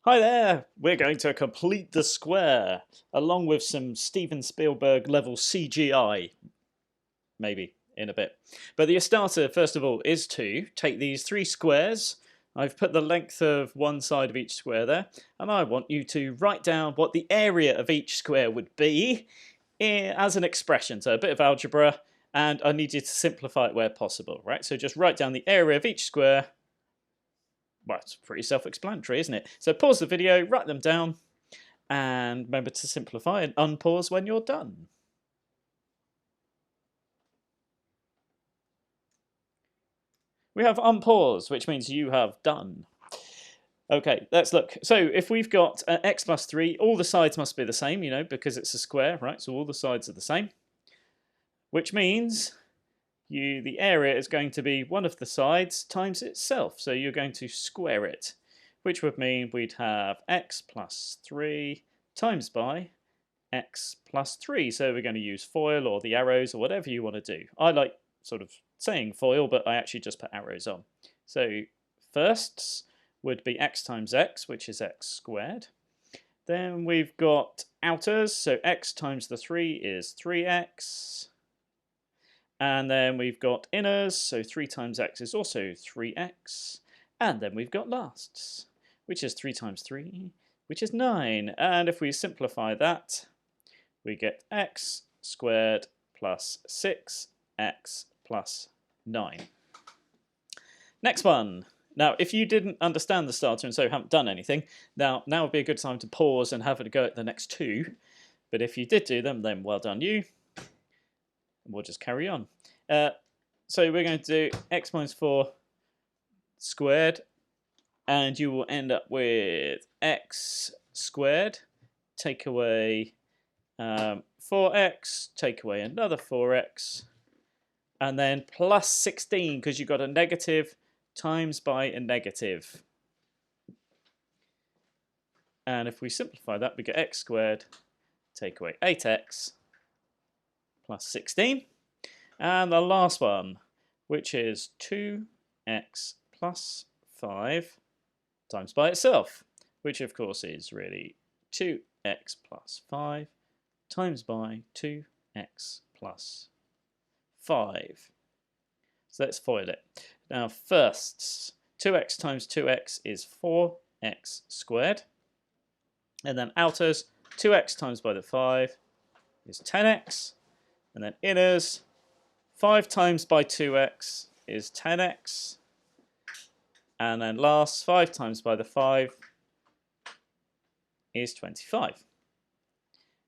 Hi there! We're going to complete the square, along with some Steven Spielberg level CGI, maybe, in a bit. But the starter, first of all, is to take these three squares. I've put the length of one side of each square there, and I want you to write down what the area of each square would be as an expression, so a bit of algebra, and I need you to simplify it where possible, right? So just write down the area of each square. Well, it's pretty self-explanatory, isn't it? So pause the video, write them down, and remember to simplify and unpause when you're done. We have unpause, which means you have done. Okay, let's look. So if we've got x plus 3, all the sides must be the same, you know, because it's a square, right? So all the sides are the same, which means the area is going to be one of the sides times itself. So you're going to square it, which would mean we'd have x plus 3 times by x plus 3. So we're going to use FOIL or the arrows or whatever you want to do. I like sort of saying FOIL, but I actually just put arrows on. So firsts would be x times x, which is x squared. Then we've got outers, so x times the 3 is 3x. And then we've got inners, so 3 times x is also 3x. And then we've got lasts, which is 3 times 3, which is 9. And if we simplify that, we get x squared plus 6x plus 9. Next one. Now, if you didn't understand the starter and so haven't done anything, now would be a good time to pause and have a go at the next two. But if you did do them, then well done you. And we'll just carry on. So we're going to do x minus 4 squared, and you will end up with x squared, take away 4x, take away another 4x, and then plus 16 because you've got a negative times by a negative. And if we simplify that, we get x squared, take away 8x, plus 16. And the last one, which is 2x plus 5 times by itself, which of course is really 2x plus 5 times by 2x plus 5. So let's FOIL it. Now first, 2x times 2x is 4x squared. And then outers, 2x times by the 5 is 10x. And then inners, 5 times by 2x is 10x. And then last, 5 times by the 5 is 25.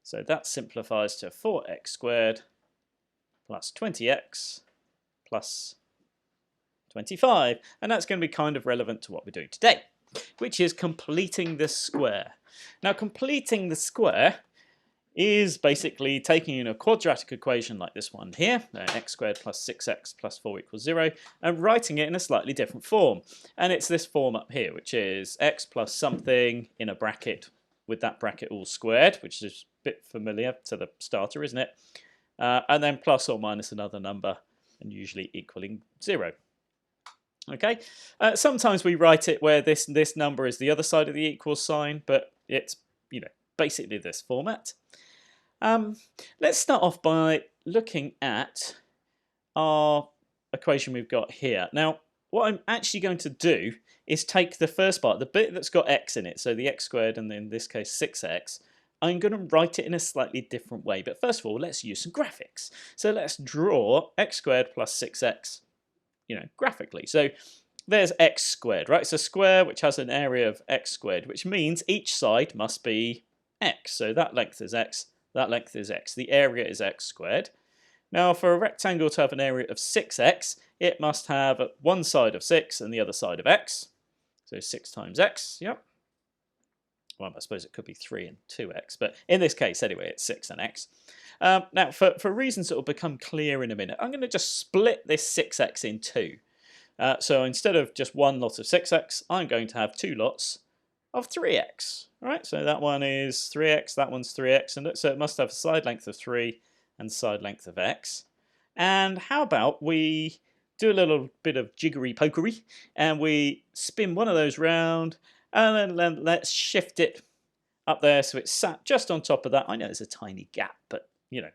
So that simplifies to 4x squared plus 20x plus 25. And that's going to be kind of relevant to what we're doing today, which is completing the square. Now, completing the square is basically taking a quadratic equation like this one here, x squared plus 6x plus 4 equals 0, and writing it in a slightly different form. And it's this form up here, which is x plus something in a bracket with that bracket all squared, which is a bit familiar to the starter, isn't it? And then plus or minus another number, and usually equaling 0. Okay. Sometimes we write it where this number is the other side of the equal sign, but it's basically this format. Let's start off by looking at our equation we've got here. Now, what I'm actually going to do is take the first part, the bit that's got x in it, so the x squared, and in this case 6x. I'm going to write it in a slightly different way. But first of all, let's use some graphics. So let's draw x squared plus 6x, graphically. So there's x squared, right? It's a square which has an area of x squared, which means each side must be x. So that length is x, that length is x. The area is x squared. Now, for a rectangle to have an area of 6x, it must have one side of 6 and the other side of x. So 6 times x, yep. Well, I suppose it could be 3 and 2x, but in this case, anyway, it's 6 and x. Now, for reasons that will become clear in a minute, I'm going to just split this 6x in two. So instead of just one lot of 6x, I'm going to have two lots of 3x. Right, so that one is 3x, that one's 3x, and so it must have a side length of 3 and side length of x. And how about we do a little bit of jiggery pokery and we spin one of those round And then let's shift it up there so it's sat just on top of that. I know there's a tiny gap, but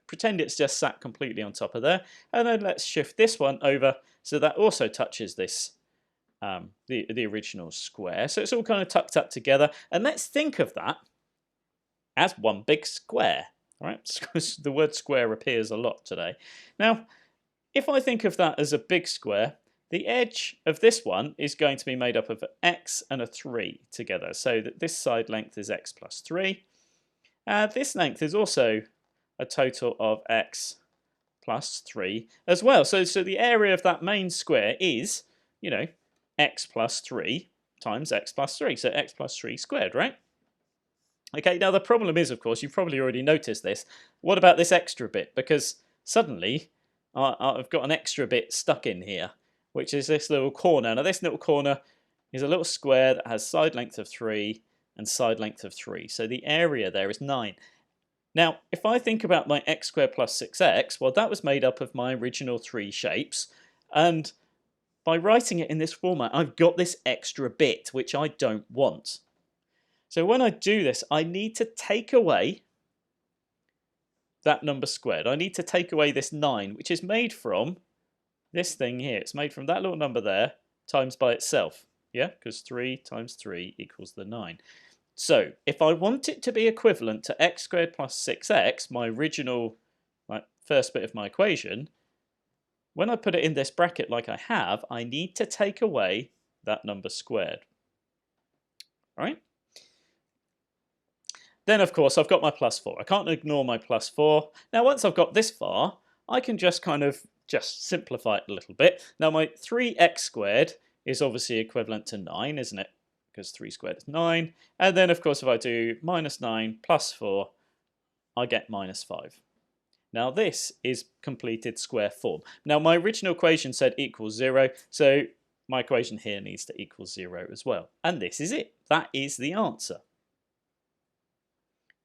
pretend it's just sat completely on top of there. And then let's shift this one over so that also touches this the original square. So it's all kind of tucked up together. And let's think of that as one big square. All right, the word square appears a lot today. Now, if I think of that as a big square, the edge of this one is going to be made up of x and a 3 together, so that this side length is x plus 3. This length is also a total of x plus 3 as well. So the area of that main square is, x plus 3 times x plus 3. So x plus 3 squared, right? Okay, now the problem is, of course, you've probably already noticed this. What about this extra bit? Because suddenly I've got an extra bit stuck in here, which is this little corner. Now this little corner is a little square that has side length of 3 and side length of 3. So the area there is 9. Now, if I think about my x squared plus 6x, well, that was made up of my original 3 shapes. And by writing it in this format, I've got this extra bit, which I don't want. So when I do this, I need to take away that number squared. I need to take away this 9, which is made from this thing here. It's made from that little number there times by itself. Yeah, because 3 times 3 equals the 9. So if I want it to be equivalent to x squared plus 6x, my original first bit of my equation, when I put it in this bracket like I have, I need to take away that number squared. All right? Then, of course, I've got my plus 4. I can't ignore my plus 4. Now, once I've got this far, I can just kind of simplify it a little bit. Now, my 3x squared is obviously equivalent to 9, isn't it? Because 3 squared is 9. And then, of course, if I do minus 9 plus 4, I get minus 5. Now, this is completed square form. Now, my original equation said equals 0, so my equation here needs to equal 0 as well. And this is it. That is the answer.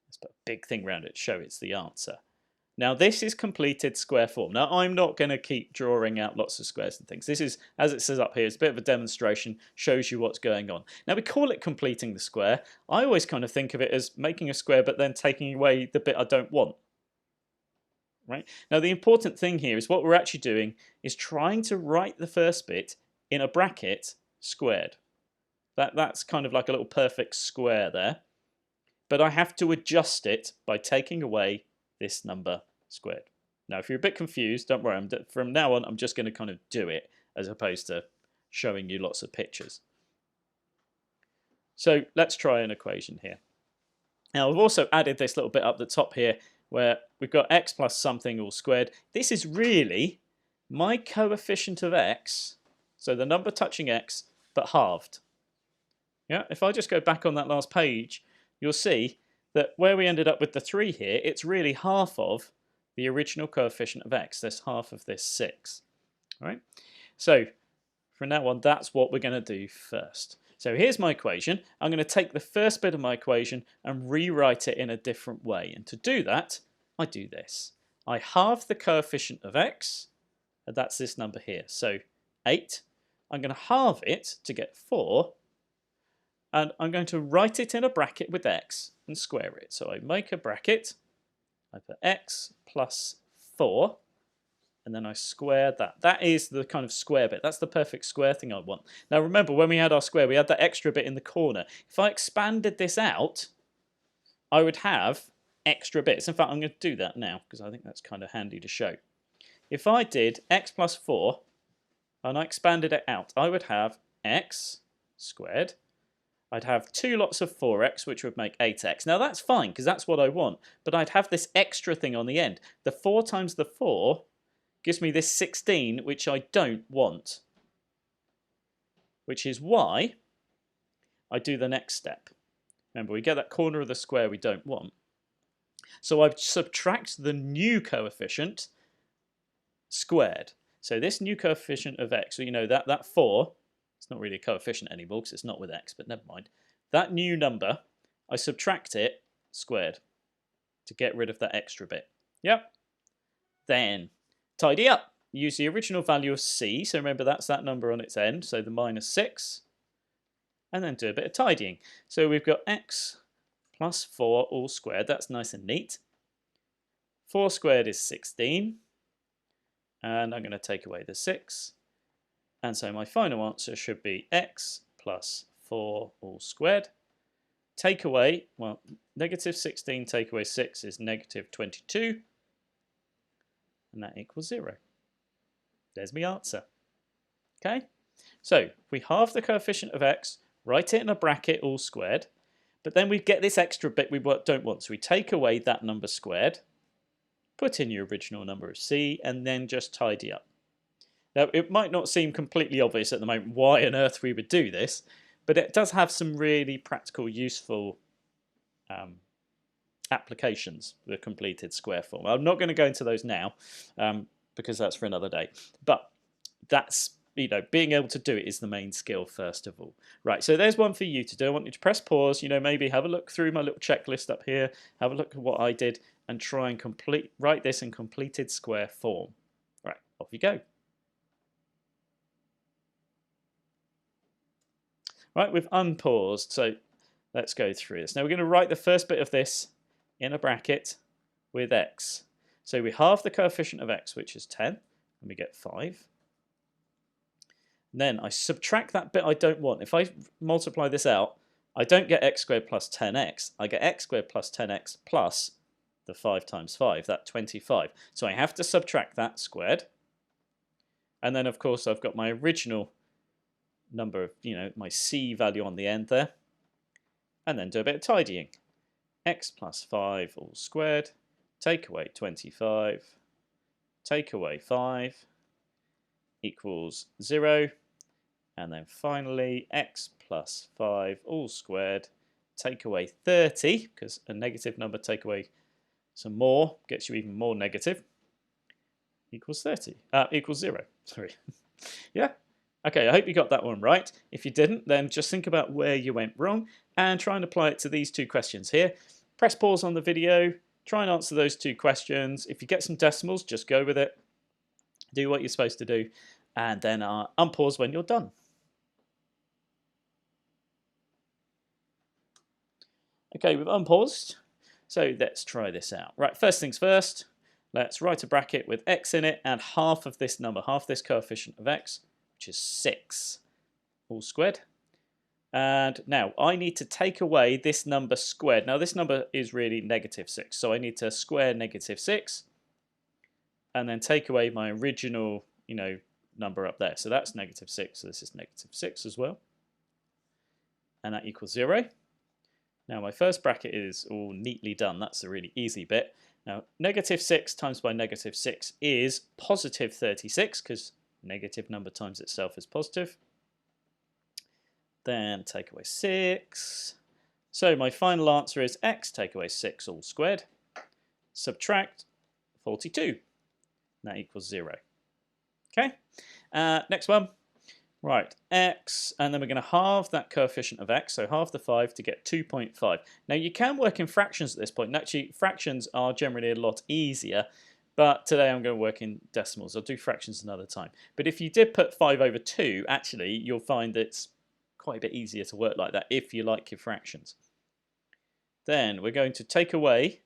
Let's put a big thing around it to show it's the answer. Now this is completed square form. Now I'm not going to keep drawing out lots of squares and things. This is, as it says up here, it's a bit of a demonstration, shows you what's going on. Now we call it completing the square. I always kind of think of it as making a square but then taking away the bit I don't want. Right? Now the important thing here is what we're actually doing is trying to write the first bit in a bracket squared. That's kind of like a little perfect square there. But I have to adjust it by taking away this number squared. Now, if you're a bit confused, don't worry. From now on, I'm just going to kind of do it as opposed to showing you lots of pictures. So let's try an equation here. Now, I've also added this little bit up the top here where we've got x plus something all squared. This is really my coefficient of x, so the number touching x, but halved. Yeah, if I just go back on that last page, you'll see that where we ended up with the 3 here, it's really half of the original coefficient of x. There's half of this 6. All right? So from now on, that's what we're going to do first. So here's my equation. I'm going to take the first bit of my equation and rewrite it in a different way. And to do that, I do this. I halve the coefficient of x, and that's this number here. So 8. I'm going to halve it to get 4. And I'm going to write it in a bracket with x and square it. So I make a bracket, I put x plus 4, and then I square that. That is the kind of square bit. That's the perfect square thing I want. Now remember, when we had our square, we had that extra bit in the corner. If I expanded this out, I would have extra bits. In fact, I'm going to do that now because I think that's kind of handy to show. If I did x plus 4 and I expanded it out, I would have x squared. I'd have 2 lots of 4x, which would make 8x. Now that's fine, because that's what I want. But I'd have this extra thing on the end. The 4 times the 4 gives me this 16, which I don't want. Which is why I do the next step. Remember, we get that corner of the square we don't want. So I subtract the new coefficient squared. So this new coefficient of x, so you know that 4... it's not really a coefficient anymore because it's not with x, but never mind. That new number, I subtract it squared to get rid of that extra bit. Yep. Then tidy up. Use the original value of c. So remember, that's that number on its end. So the minus 6. and then do a bit of tidying. So we've got x plus 4 all squared. That's nice and neat. 4 squared is 16, and I'm going to take away the 6. And so my final answer should be x plus 4 all squared. Take away, well, negative 16 take away 6 is negative 22. And that equals 0. There's my answer. Okay? So we halve the coefficient of x, write it in a bracket all squared, but then we get this extra bit we don't want. So we take away that number squared, put in your original number of c, and then just tidy up. Now, it might not seem completely obvious at the moment why on earth we would do this, but it does have some really practical, useful applications, the completed square form. I'm not going to go into those now because that's for another day. But that's, being able to do it is the main skill first of all. Right, so there's one for you to do. I want you to press pause, maybe have a look through my little checklist up here, have a look at what I did, and try and write this in completed square form. Right, off you go. Right, we've unpaused, so let's go through this. Now we're going to write the first bit of this in a bracket with x. So we halve the coefficient of x, which is 10, and we get 5. Then I subtract that bit I don't want. If I multiply this out, I don't get x squared plus 10x. I get x squared plus 10x plus the 5 times 5, that 25. So I have to subtract that squared. And then, of course, I've got my original number of, my c value on the end there. And then do a bit of tidying. X plus 5 all squared, take away 25, take away 5, equals 0. And then finally, x plus 5 all squared, take away 30, because a negative number take away some more, gets you even more negative, equals 30, equals 0, sorry. Yeah? Okay, I hope you got that one right. If you didn't, then just think about where you went wrong and try and apply it to these two questions here. Press pause on the video, try and answer those two questions. If you get some decimals, just go with it. Do what you're supposed to do, and then unpause when you're done. Okay, we've unpaused, so let's try this out. Right, first things first, let's write a bracket with x in it and half of this number, half this coefficient of x, which is 6, all squared. And now I need to take away this number squared. Now this number is really negative 6, so I need to square negative 6 and then take away my original, number up there. So that's negative 6, so this is negative 6 as well. And that equals 0. Now my first bracket is all neatly done. That's the really easy bit. Now negative 6 times by negative 6 is positive 36, because negative number times itself is positive. Then take away 6. So my final answer is x take away 6 all squared. Subtract 42. That equals 0. Okay. Next one. Right, x, and then we're going to halve that coefficient of x, so halve the 5 to get 2.5. Now you can work in fractions at this point, and actually fractions are generally a lot easier, but today I'm going to work in decimals. I'll do fractions another time. But if you did put 5 over 2, actually you'll find it's quite a bit easier to work like that if you like your fractions. Then we're going to take away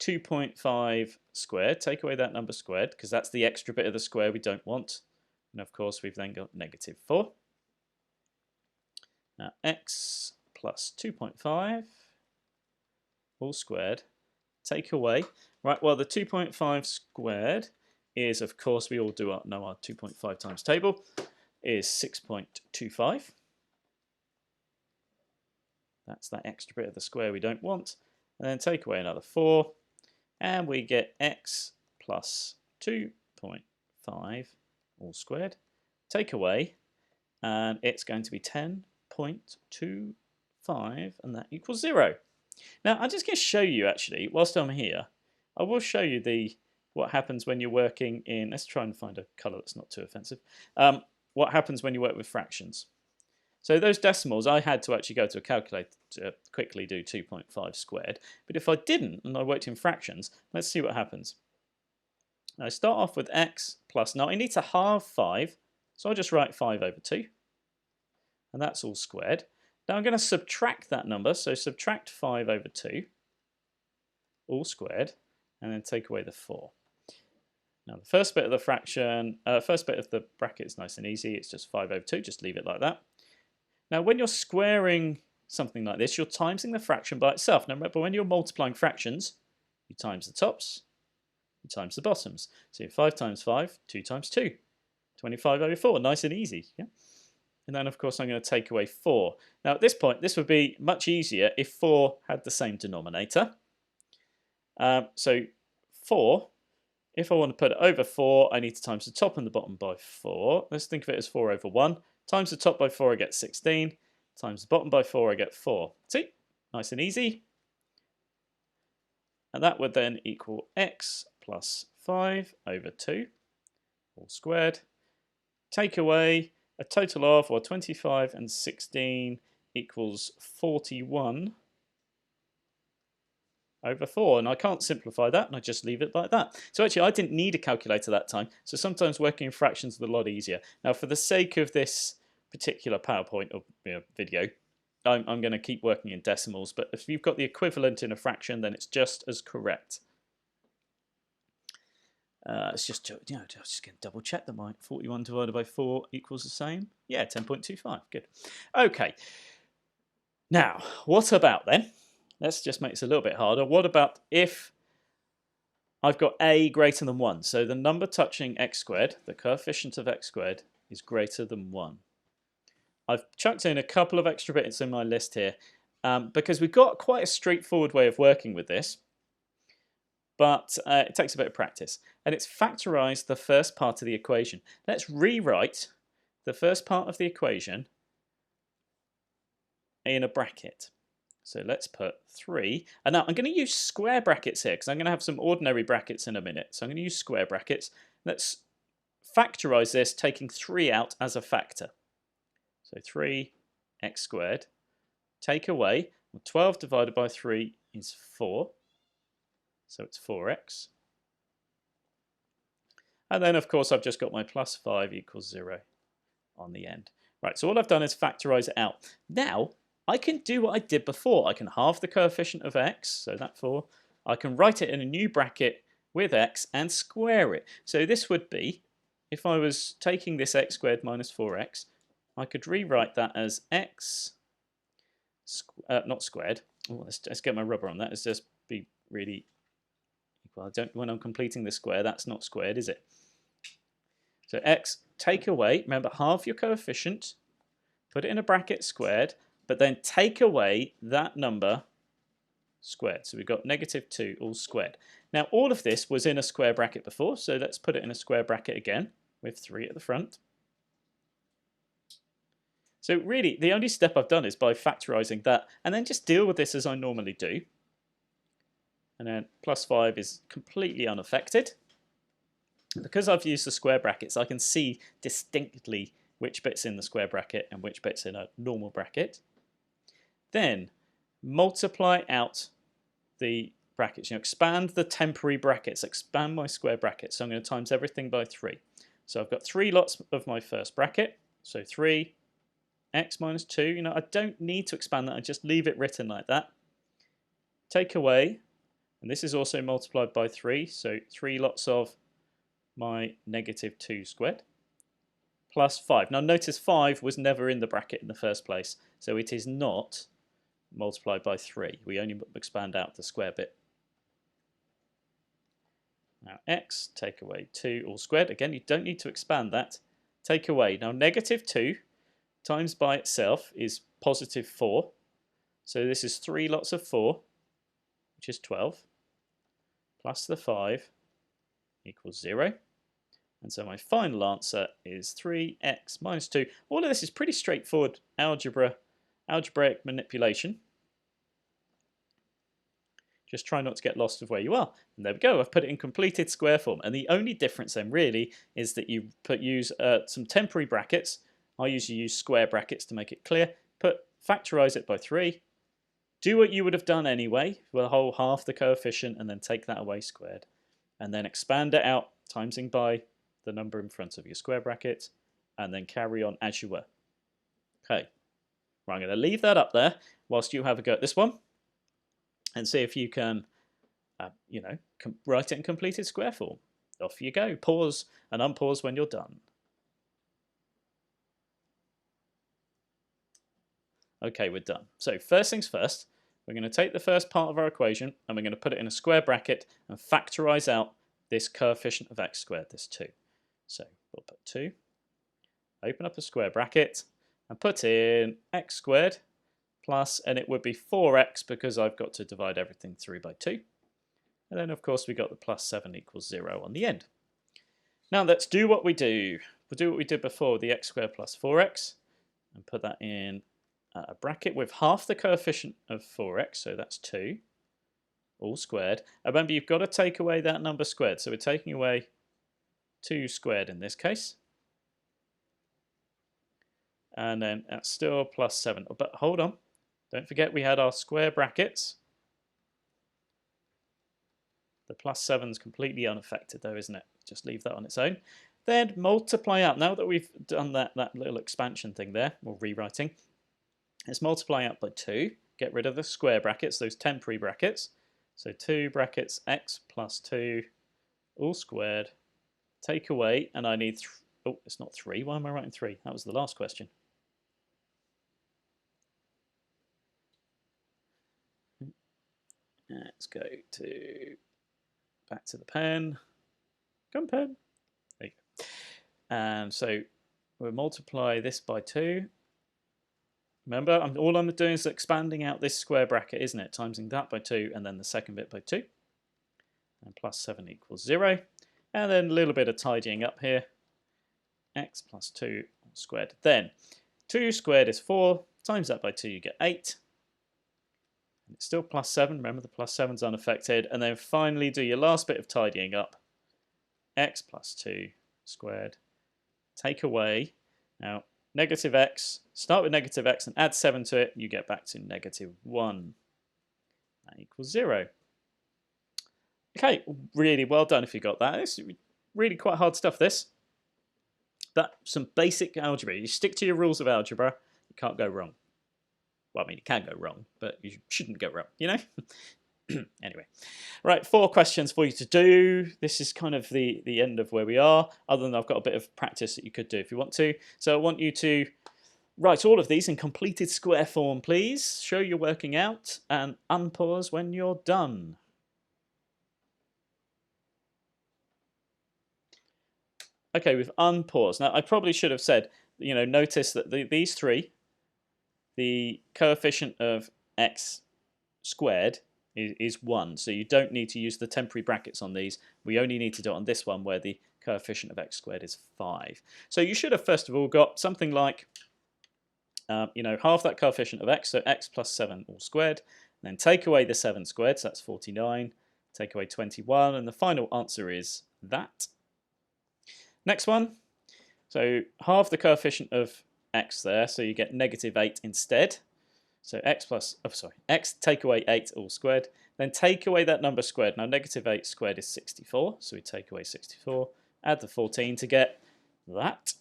2.5 squared, take away that number squared, because that's the extra bit of the square we don't want. And of course, we've then got negative 4. Now, x plus 2.5 all squared, take away. Right, well, the 2.5 squared is, of course, we all know our 2.5 times table, is 6.25. That's that extra bit of the square we don't want. And then take away another 4, and we get x plus 2.5 all squared, take away, and it's going to be 10.25, and that equals 0. Now I'm just going to show you, actually, whilst I'm here, I will show you what happens when you're working in, let's try and find a colour that's not too offensive, what happens when you work with fractions. So those decimals, I had to actually go to a calculator to quickly do 2.5 squared, but if I didn't and I worked in fractions, let's see what happens. I start off with x plus, now I need to halve 5, so I'll just write 5 over 2, and that's all squared. Now I'm going to subtract that number, so subtract 5 over 2, all squared, and then take away the 4. Now the first bit of the fraction, first bit of the bracket is nice and easy. It's just 5 over 2. Just leave it like that. Now when you're squaring something like this, you're timesing the fraction by itself. Now remember, when you're multiplying fractions, you times the tops, you times the bottoms. So 5 times 5, 2 times 2. 25 over 4, nice and easy. Yeah. And then of course I'm going to take away 4. Now at this point, this would be much easier if 4 had the same denominator. So 4, if I want to put it over 4, I need to times the top and the bottom by 4. Let's think of it as 4 over 1. Times the top by 4, I get 16. Times the bottom by 4, I get 4. See? Nice and easy. And that would then equal x plus 5 over 2, all squared. Take away a total of, or 25 and 16 equals 41 over 4, and I can't simplify that, and I just leave it like that. So actually I didn't need a calculator that time, so sometimes working in fractions is a lot easier. Now for the sake of this particular PowerPoint or video, I'm going to keep working in decimals, but if you've got the equivalent in a fraction, then it's just as correct. It's just, just going to double check that my 41 divided by 4 equals the same. Yeah, 10.25, good. Okay, now what about then? Let's just make this a little bit harder. What about if I've got a greater than 1? So the number touching x squared, the coefficient of x squared, is greater than 1. I've chucked in a couple of extra bits in my list here because we've got quite a straightforward way of working with this, but it takes a bit of practice. And it's factorise the first part of the equation. Let's rewrite the first part of the equation in a bracket. So let's put 3. And now I'm going to use square brackets here because I'm going to have some ordinary brackets in a minute. So I'm going to use square brackets. Let's factorise this, taking 3 out as a factor. So 3x squared. Take away, 12 divided by 3 is 4. So it's 4x. And then, of course, I've just got my plus 5 equals 0 on the end. Right, so all I've done is factorise it out. Now, I can do what I did before. I can halve the coefficient of x, so that 4. I can write it in a new bracket with x and square it. So this would be, if I was taking this x squared minus 4x, I could rewrite that as x, not squared. Oh, let's get my rubber on that. Let's just be really equal. When I'm completing the square, that's not squared, is it? So x, take away, remember, halve your coefficient, put it in a bracket squared, but then take away that number squared. So we've got -2 all squared. Now all of this was in a square bracket before, so let's put it in a square bracket again with 3 at the front. So really the only step I've done is by factorising that, and then just deal with this as I normally do. And then plus 5 is completely unaffected. Because I've used the square brackets, I can see distinctly which bit's in the square bracket and which bit's in a normal bracket. Then multiply out the brackets, expand the temporary brackets, expand my square bracket. So I'm going to times everything by 3. So I've got 3 lots of my first bracket, so 3x minus 2. I don't need to expand that, I just leave it written like that. Take away, and this is also multiplied by 3, so 3 lots of my -2 squared, plus 5. Now notice 5 was never in the bracket in the first place, so it is not multiplied by 3. We only expand out the square bit. Now x, take away 2 all squared. Again, you don't need to expand that. Take away. Now -2 times by itself is +4. So this is 3 lots of 4, which is 12, plus the 5 equals 0. And so my final answer is 3x minus 2. All of this is pretty straightforward algebraic manipulation. Just try not to get lost of where you are. And there we go, I've put it in completed square form. And the only difference then really is that you use some temporary brackets. I usually use square brackets to make it clear. Factorise it by 3. Do what you would have done anyway, we'll whole half the coefficient and then take that away squared. And then expand it out, timesing by the number in front of your square bracket, and then carry on as you were. Okay. Right, I'm going to leave that up there whilst you have a go at this one and see if you can, write it in completed square form. Off you go. Pause and unpause when you're done. Okay, we're done. So first things first, we're going to take the first part of our equation and we're going to put it in a square bracket and factorize out this coefficient of x squared, this 2. So we'll put 2, open up a square bracket and put in x squared plus, and it would be 4x because I've got to divide everything through by 2. And then of course we got the plus 7 equals 0 on the end. Now let's do what we do. We'll do what we did before, the x squared plus 4x, and put that in a bracket with half the coefficient of 4x, so that's 2, all squared. And remember, you've got to take away that number squared, so we're taking away 2 squared in this case. And then that's still plus 7. But hold on, don't forget we had our square brackets. The plus 7's completely unaffected though, isn't it? Just leave that on its own. Then multiply out. Now that we've done that little expansion thing there, or rewriting, let's multiply out by 2. Get rid of the square brackets, those temporary brackets. So 2 brackets x plus 2, all squared. Take away, and I need, oh, it's not 3. Why am I writing 3? That was the last question. Let's go to back to the pen. Come pen. There you go. And so we'll multiply this by 2. Remember, all I'm doing is expanding out this square bracket, isn't it? Timesing that by 2 and then the second bit by 2. And plus 7 equals 0. And then a little bit of tidying up here. X plus 2 squared. Then 2 squared is 4. Times that by 2, you get 8. And it's still plus 7. Remember, the plus 7's unaffected. And then finally do your last bit of tidying up. X plus 2 squared. Take away. Now, negative x, start with negative x and add 7 to it. You get back to negative 1. That equals 0. Okay, really well done if you got that. It's really quite hard stuff, this. But some basic algebra. You stick to your rules of algebra, you can't go wrong. Well, I mean, you can go wrong, but you shouldn't go wrong, you know? Anyway, right, 4 questions for you to do. This is kind of the end of where we are, other than I've got a bit of practice that you could do if you want to. So I want you to write all of these in completed square form, please. Show you're working out and unpause when you're done. Okay, we've unpaused. Now, I probably should have said, notice that these 3, the coefficient of x squared is 1. So you don't need to use the temporary brackets on these. We only need to do it on this one where the coefficient of x squared is 5. So you should have first of all got something like, half that coefficient of x, so x plus 7 all squared. And then take away the 7 squared, so that's 49. Take away 21, and the final answer is that. Next one, so half the coefficient of x there, so you get negative 8 instead. So x take away 8 all squared. Then take away that number squared. Now negative 8 squared is 64, so we take away 64. Add the 14 to get that.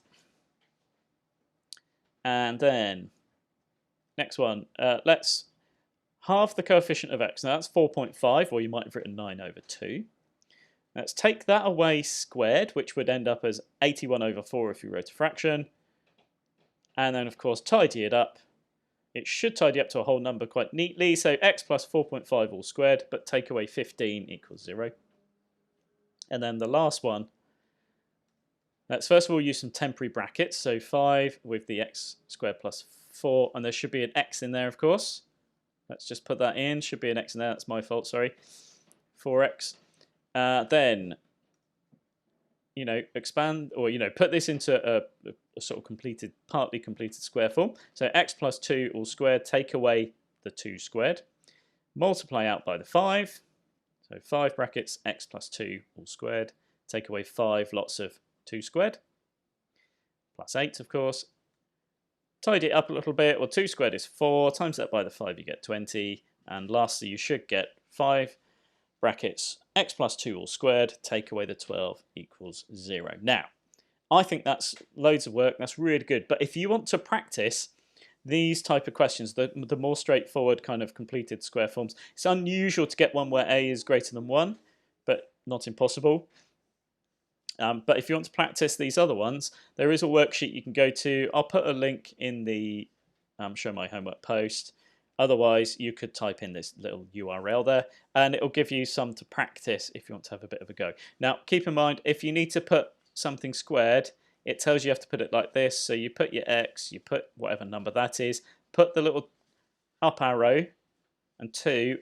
And then next one, let's halve the coefficient of x. Now that's 4.5, or you might have written 9 over 2. Let's take that away squared, which would end up as 81 over 4 if you wrote a fraction. And then, of course, tidy it up. It should tidy up to a whole number quite neatly. So x plus 4.5 all squared, but take away 15 equals 0. And then the last one, let's first of all use some temporary brackets. So 5 with the x squared plus 4, and there should be an x in there, of course. Let's just put that in. Should be an x in there. That's my fault, sorry. 4x. Then, expand or, put this into a sort of partly completed square form. So x plus 2 all squared, take away the 2 squared. Multiply out by the 5. So 5 brackets, x plus 2 all squared. Take away 5 lots of 2 squared. Plus 8, of course. Tidy it up a little bit. Well, 2 squared is 4. Times that by the 5, you get 20. And lastly, you should get 5 brackets x plus 2 all squared, take away the 12 equals 0. Now, I think that's loads of work. That's really good. But if you want to practice these type of questions, the more straightforward kind of completed square forms, it's unusual to get one where a is greater than 1, but not impossible. But if you want to practice these other ones, there is a worksheet you can go to. I'll put a link in the show my homework post. Otherwise, you could type in this little URL there, and it'll give you some to practice if you want to have a bit of a go. Now, keep in mind, if you need to put something squared, it tells you have to put it like this. So you put your x, you put whatever number that is, put the little up arrow and 2,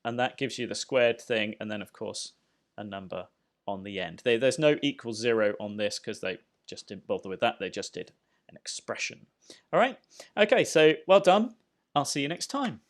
and that gives you the squared thing, and then, of course, a number on the end. There's no equals 0 on this because they just didn't bother with that. They just did an expression. All right. Okay, so well done. I'll see you next time.